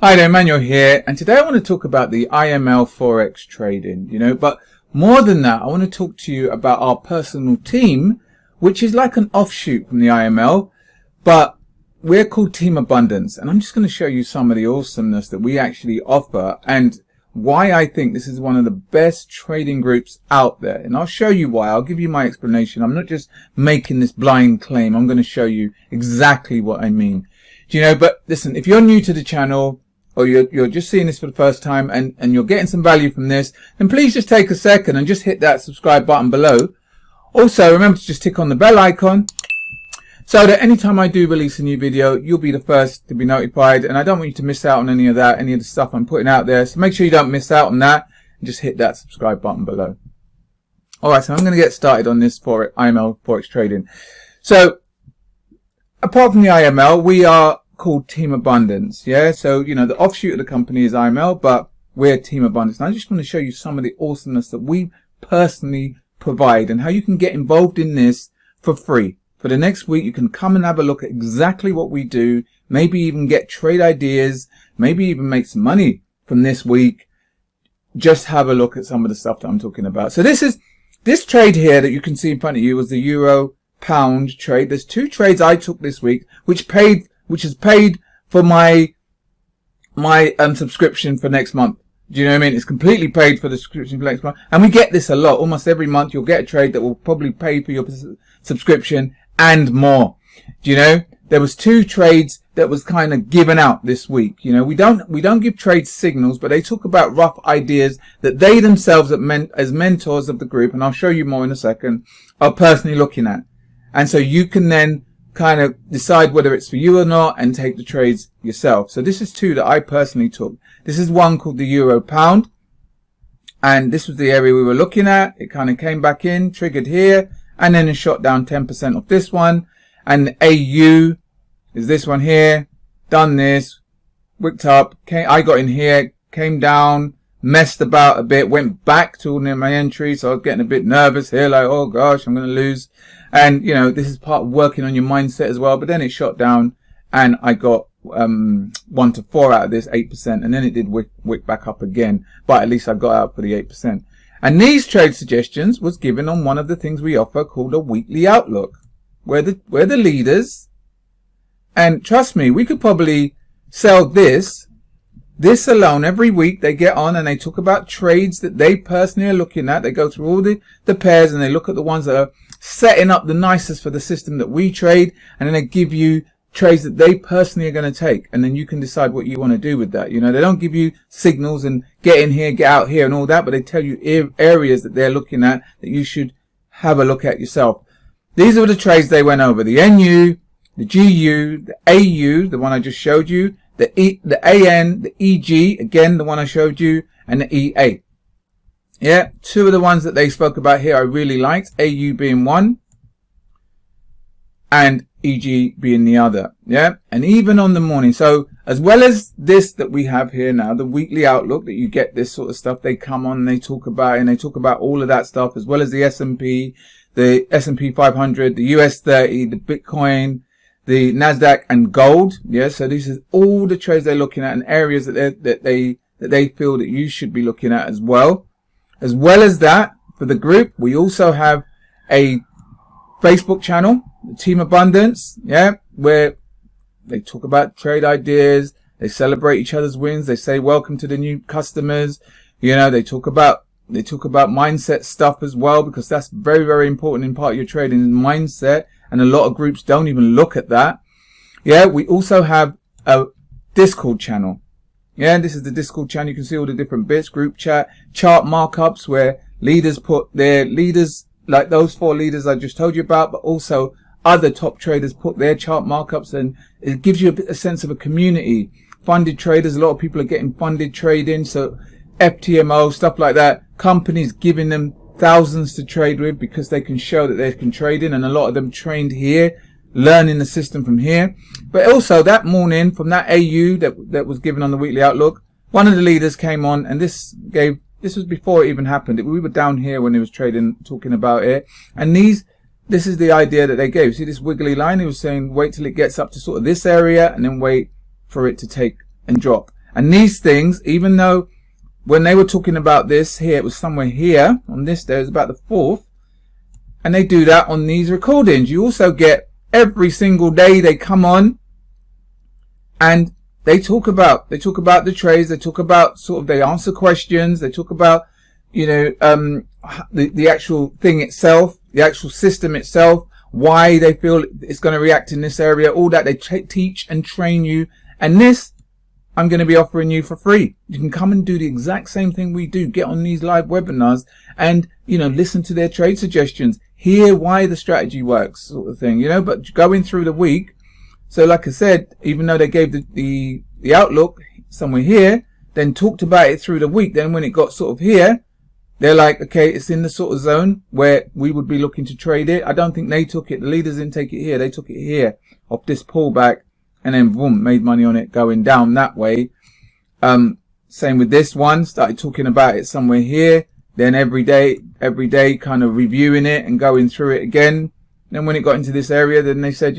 Hi there, Emmanuel here, and today I want to talk about the IML Forex Trading, but more than that, I want to talk to you about our personal team, which is like an offshoot from the IML, but we're called Team Abundance, and I'm just going to show you some of the awesomeness that we actually offer and why I think this is one of the best trading groups out there. And I'll show you why. I'll give you my explanation. I'm not just making this blind claim. I'm going to show you exactly what I mean. But listen, if you're new to the channel, or you're just seeing this for the first time and you're getting some value from this, then please just take a second and just hit that subscribe button below. Also, remember to just tick on the bell icon so that anytime I do release a new video, you'll be the first to be notified. And I don't want you to miss out on any of that, any of the stuff I'm putting out there. So make sure you don't miss out on that and just hit that subscribe button below. Alright, so I'm going to get started on this for IML Forex Trading. So, apart from the IML, we are called Team Abundance, yeah? So, the offshoot of the company is IML, but we're Team Abundance. And I'm just going to show you some of the awesomeness that we personally provide and how you can get involved in this for free. For the next week, you can come and have a look at exactly what we do, maybe even get trade ideas, maybe even make some money from this week. Just have a look at some of the stuff that I'm talking about. So this trade here that you can see in front of you was the Euro Pound trade. There's two trades I took this week, which is paid for my subscription for next month. Do you know what I mean? It's completely paid for the subscription for next month. And we get this a lot. Almost every month you'll get a trade that will probably pay for your subscription and more. Do you know? There was two trades that was kind of given out this week. We don't give trade signals, but they talk about rough ideas that they themselves as mentors of the group, and I'll show you more in a second, are personally looking at. And so you can then kind of decide whether it's for you or not and take the trades yourself. So this is two that I personally took. This is one called the Euro Pound, and this was the area we were looking at. It kind of came back in, triggered here, and then it shot down 10% off this one. And the AU is this one here, done this, wicked up, I got in here, came down, messed about a bit, went back to near my entry, so I was getting a bit nervous here, like, oh gosh, I'm going to lose. And, this is part of working on your mindset as well. But then it shot down and I got 1 to 4 out of this, 8%. And then it did wick back up again. But at least I got out for the 8%. And these trade suggestions was given on one of the things we offer called a weekly outlook. We're the leaders. And trust me, we could probably sell this alone every week. They get on and they talk about trades that they personally are looking at. They go through all the pairs and they look at the ones that are setting up the nicest for the system that we trade, and then they give you trades that they personally are going to take, and then you can decide what you want to do with that. They don't give you signals and get in here, get out here and all that, but they tell you areas that they're looking at that you should have a look at yourself. These are the trades they went over: the NU, the GU, the AU, the one I just showed you, the AN, the EG, again the one I showed you, and the EA. Yeah, two of the ones that they spoke about here I really liked, AU being one and EG being the other. Yeah, and even on the morning. So as well as this that we have here now, the weekly outlook, that you get this sort of stuff, they come on and they talk about it, and they talk about all of that stuff, as well as the S&P, the S&P 500, the US 30, the Bitcoin, the Nasdaq, and gold. Yeah, so these are all the trades they're looking at and areas that they feel that you should be looking at as well. As well as that, for the group, we also have a Facebook channel, Team Abundance, yeah, where they talk about trade ideas, they celebrate each other's wins, they say welcome to the new customers, they talk about mindset stuff as well, because that's very, very important in part of your trading mindset, and a lot of groups don't even look at that. Yeah, we also have a Discord channel. Yeah, this is the Discord channel. You can see all the different bits, group chat, chart markups, where leaders put their leaders, like those 4 leaders I just told you about, but also other top traders put their chart markups, and it gives you a sense of a community. Funded traders, a lot of people are getting funded trading, so FTMO, stuff like that. Companies giving them thousands to trade with because they can show that they can trade in, and a lot of them trained here, learning the system from here. But also that morning, from that AU that was given on the weekly outlook, one of the leaders came on, and this was before it even happened. We were down here when he was trading, talking about it, and this is the idea that they gave. See this wiggly line? He was saying wait till it gets up to sort of this area and then wait for it to take and drop. And these things, even though when they were talking about this here, it was somewhere here on this day, it was about the 4th, and they do that on these recordings. You also get every single day they come on and they talk about the trades, they talk about they answer questions, they talk about, the actual thing itself, the actual system itself, why they feel it's going to react in this area, all that. They teach and train you. And this, I'm going to be offering you for free. You can come and do the exact same thing we do. Get on these live webinars and, listen to their trade suggestions, hear why the strategy works, sort of thing, but going through the week. So like I said, even though they gave the outlook somewhere here, then talked about it through the week, then when it got sort of here, they're like, okay, it's in the sort of zone where we would be looking to trade it. I don't think they took it. The leaders didn't take it here. They took it here off this pullback and then boom, made money on it going down that way. Same with this one. Started talking about it somewhere here. Then every day kind of reviewing it and going through it again. Then when it got into this area, then they said,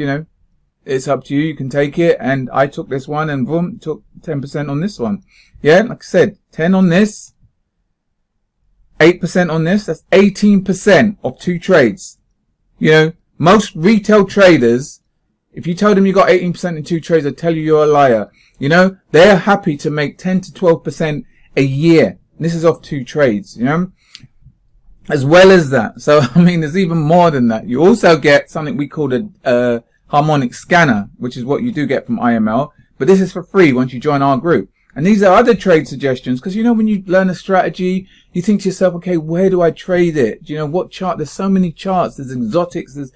it's up to you. You can take it. And I took this one and boom, took 10% on this one. Yeah, like I said, 10 on this. 8% on this, that's 18% of 2 trades. Most retail traders, if you tell them you got 18% in 2 trades, they tell you you're a liar. They're happy to make 10 to 12% a year. This is off 2 trades, as well as that. So, there's even more than that. You also get something we call a harmonic scanner, which is what you do get from IML, but this is for free once you join our group. And these are other trade suggestions, because when you learn a strategy, you think to yourself, okay, where do I trade it? What chart? There's so many charts. There's exotics. There's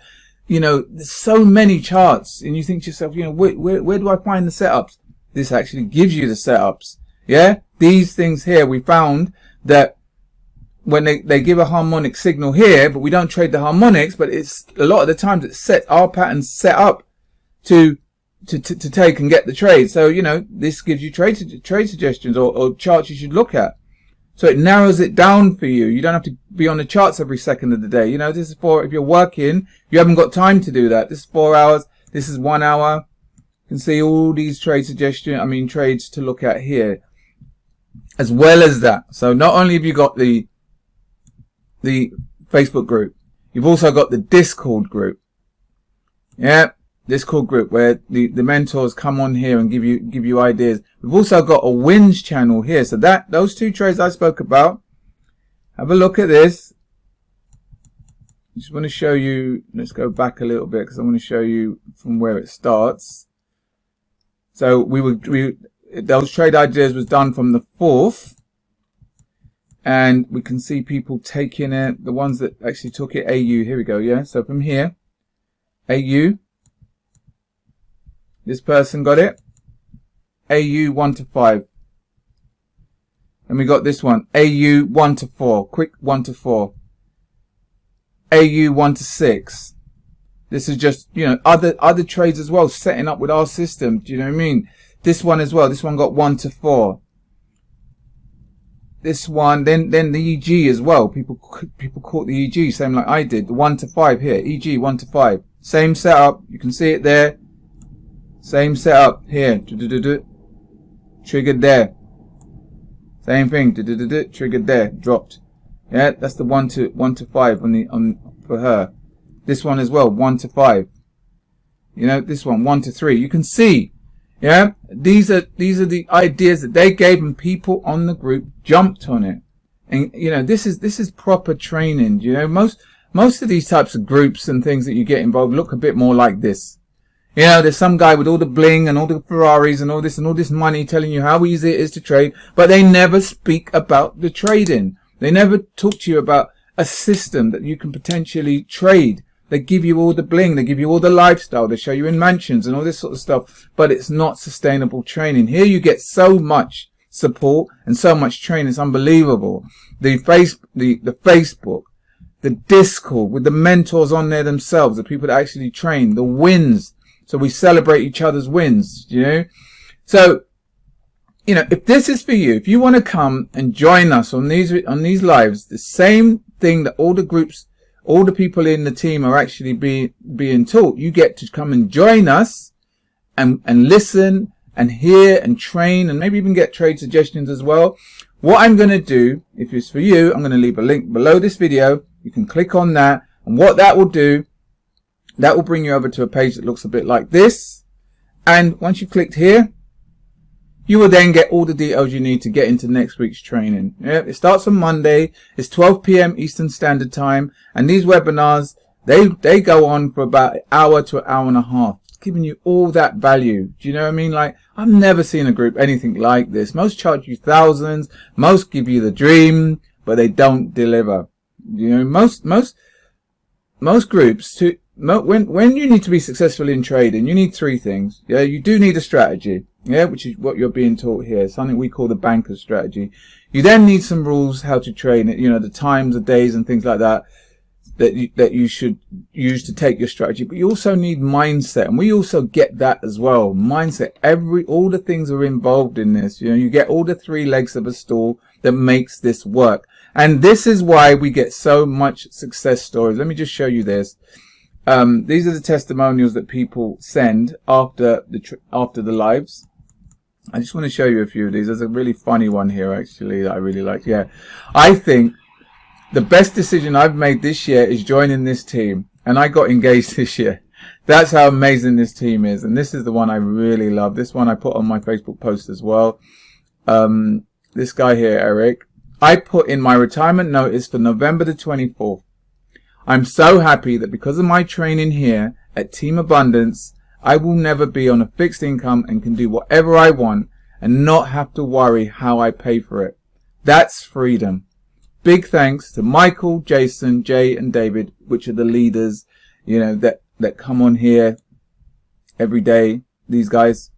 so many charts. And you think to yourself, where do I find the setups? This actually gives you the setups. Yeah? These things here, we found that when they give a harmonic signal here, but we don't trade the harmonics, but it's a lot of the times it's set, our patterns set up to take and get the trade. So, this gives you trade suggestions or charts you should look at. So it narrows it down for you. You don't have to be on the charts every second of the day. This is for if you're working, you haven't got time to do that. This is 4 hours. This is 1 hour. You can see all these trade trades to look at here. As well as that. So not only have you got the Facebook group, you've also got the Discord group. Yeah. Discord group where the mentors come on here and give you ideas. We've also got a wins channel here. So those 2 trades I spoke about, have a look at this. I just want to show you, let's go back a little bit because I want to show you from where it starts. So those trade ideas was done from the 4th. And we can see people taking it, the ones that actually took it, AU, here we go, yeah. So from here, AU. This person got it. AU 1 to 5. And we got this one. AU 1 to 4. Quick 1 to 4. AU 1 to 6. This is just, other trades as well, setting up with our system. Do you know what I mean? This one as well. This one got 1 to 4. This one, then the EG as well. People caught the EG, same like I did. The 1 to 5 here. EG 1 to 5. Same setup. You can see it there. Same setup here. Triggered there. Same thing. Triggered there. Dropped. Yeah, that's the 1 to 5 for her. This one as well, 1 to 5. This one 1 to 3. You can see. Yeah, these are the ideas that they gave, and people on the group jumped on it. And this is proper training. Most of these types of groups and things that you get involved look a bit more like this. There's some guy with all the bling and all the Ferraris and all this money telling you how easy it is to trade, but they never speak about the trading. They never talk to you about a system that you can potentially trade. They give you all the bling, they give you all the lifestyle, they show you in mansions and all this sort of stuff, but it's not sustainable training. Here you get so much support and so much training, it's unbelievable. The Facebook, the Discord with the mentors on there themselves, the people that actually train, the wins. So we celebrate each other's wins, So, if this is for you, if you want to come and join us on these lives, the same thing that all the groups, all the people in the team are actually being taught, you get to come and join us and listen and hear and train and maybe even get trade suggestions as well, what I'm going to do, if it's for you, I'm going to leave a link below this video. You can click on that, and what that will do, that will bring you over to a page that looks a bit like this. And once you've clicked here, you will then get all the details you need to get into next week's training. Yeah, it starts on Monday. It's 12 p.m. Eastern Standard Time, and these webinars, they go on for about an hour to an hour and a half, giving you all that value. Do you know what I mean? Like, I've never seen a group anything like this. Most charge you thousands, most give you the dream, but they don't deliver. You know, most groups when you need to be successful in trading, you need three things. Yeah, you do need a strategy. Yeah, which is what you're being taught here, something we call the banker's strategy. You then need some rules how to trade it, you know, the times, the days and things like that that you should use to take your strategy. But you also need mindset, and we also get that as well. Mindset, all the things are involved in this. You know, you get all the three legs of a stool that makes this work. And this is why we get so much success stories. Let me just show you this. These are the testimonials that people send after the lives. I just want to show you a few of these. There's a really funny one here, actually, that I really like. Yeah, I think the best decision I've made this year is joining this team, and I got engaged this year. That's how amazing this team is, and this is the one I really love. This one I put on my Facebook post as well. This guy here, Eric, I put in my retirement notice for November the 24th. I'm so happy that because of my training here at Team Abundance, I will never be on a fixed income and can do whatever I want and not have to worry how I pay for it. That's freedom. Big thanks to Michael, Jason, Jay, and David, which are the leaders, you know, that come on here every day. These guys,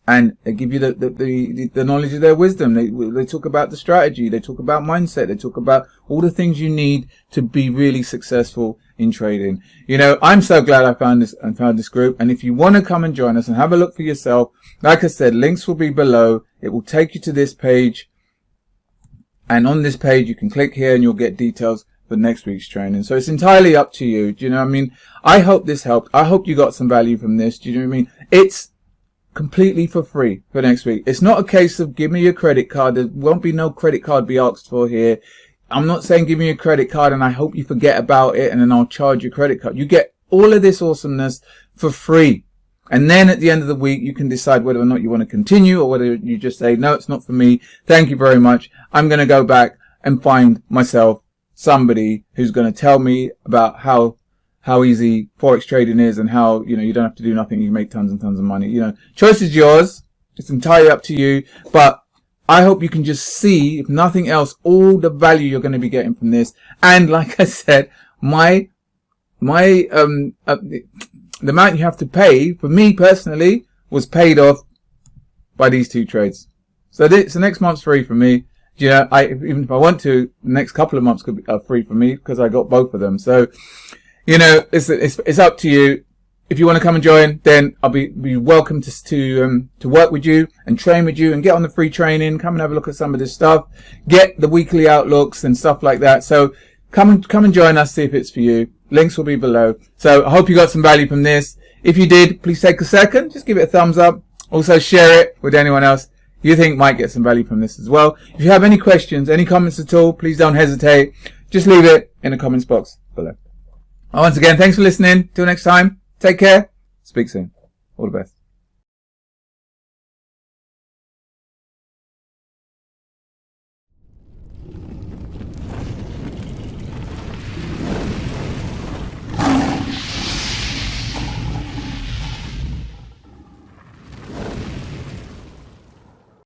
and they give you the knowledge of their wisdom. They talk about the strategy. They talk about mindset. They talk about all the things you need to be really successful in trading. You know, I'm so glad I found this group. And if you want to come and join us and have a look for yourself, like I said, links will be below. It will take you to this page. And on this page, you can click here and you'll get details for next week's training. So it's entirely up to you. Do you know what I mean? I hope this helped. I hope you got some value from this. Do you know what I mean? It's completely for free for next week. It's not a case of give me your credit card. There won't be no credit card be asked for here. I'm not saying give me a credit card and I hope you forget about it and then I'll charge your credit card. You get all of this awesomeness for free. And then at the end of the week, you can decide whether or not you want to continue or whether you just say, no, it's not for me. Thank you very much. I'm going to go back and find myself somebody who's going to tell me about how easy Forex trading is and how, you know, you don't have to do nothing. You make tons and tons of money. You know, choice is yours. It's entirely up to you. But I hope you can just see, if nothing else, all the value you're going to be getting from this. And like I said, the amount you have to pay, for me personally, was paid off by these two trades. So next month's free for me. You know, even if I want to, the next couple of months could be free for me because I got both of them. So, you know, it's up to you. If you want to come and join, then I'll be welcome to work with you and train with you and get on the free training. Come and have a look at some of this stuff. Get the weekly outlooks and stuff like that. So come and join us. See if it's for you. Links will be below. So I hope you got some value from this. If you did, please take a second. Just give it a thumbs up. Also share it with anyone else you think might get some value from this as well. If you have any questions, any comments at all, please don't hesitate. Just leave it in the comments box below. Once again, thanks for listening. Till next time, take care. Speak soon. All the best.